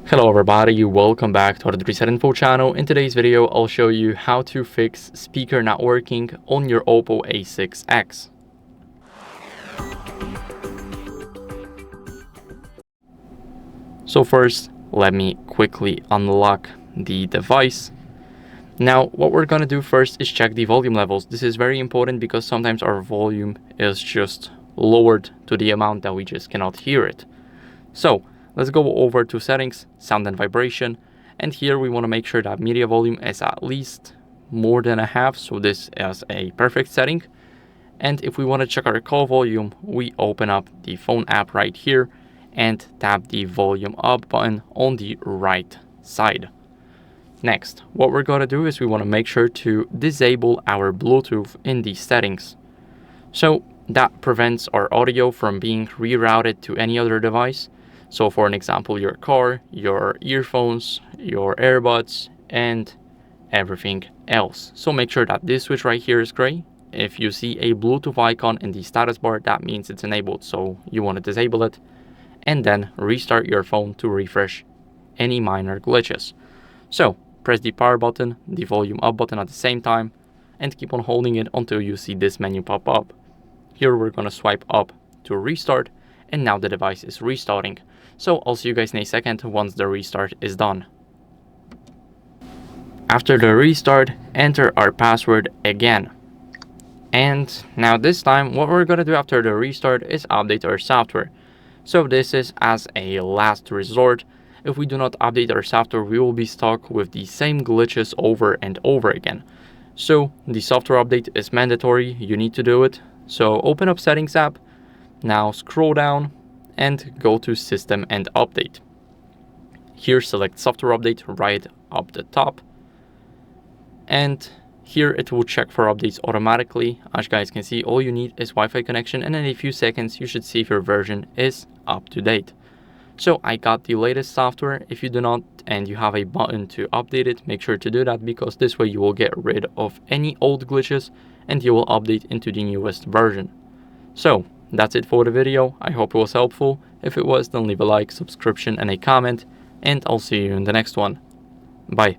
Hello everybody, welcome back to our Reset Info channel. In today's video, I'll show you how to fix speaker not working on your OPPO A6x. So first, let me quickly unlock the device. Now, what we're gonna do first is check the volume levels. This is very important because sometimes our volume is just lowered to the amount that we just cannot hear it. So let's go over to settings, sound and vibration, and here we want to make sure that media volume is at least more than a half, so this is a perfect setting. And if we want to check our call volume, we open up the phone app right here and tap the volume up button on the right side. Next, what we're going to do is we want to make sure to disable our Bluetooth in the settings. So that prevents our audio from being rerouted to any other device. So for an example, your car, your earphones, your earbuds, and everything else. So make sure that this switch right here is gray. If you see a Bluetooth icon in the status bar, that means it's enabled, so you want to disable it. And then restart your phone to refresh any minor glitches. So press the power button, the volume up button at the same time, and keep on holding it until you see this menu pop up. Here we're going to swipe up to restart, and now the device is restarting. So I'll see you guys in a second once the restart is done. After the restart, enter our password again. And now this time, what we're going to do after the restart is update our software. So this is as a last resort. If we do not update our software, we will be stuck with the same glitches over and over again. So the software update is mandatory, you need to do it. So open up Settings app, now scroll down and go to System and Update. Here select Software Update right up the top. And here it will check for updates automatically. As you guys can see, all you need is Wi-Fi connection, and in a few seconds you should see if your version is up to date. So I got the latest software. If you do not and you have a button to update it, make sure to do that, because this way you will get rid of any old glitches and you will update into the newest version. So that's it for the video. I hope it was helpful. If it was, then leave a like, subscription, and a comment, and I'll see you in the next one. Bye.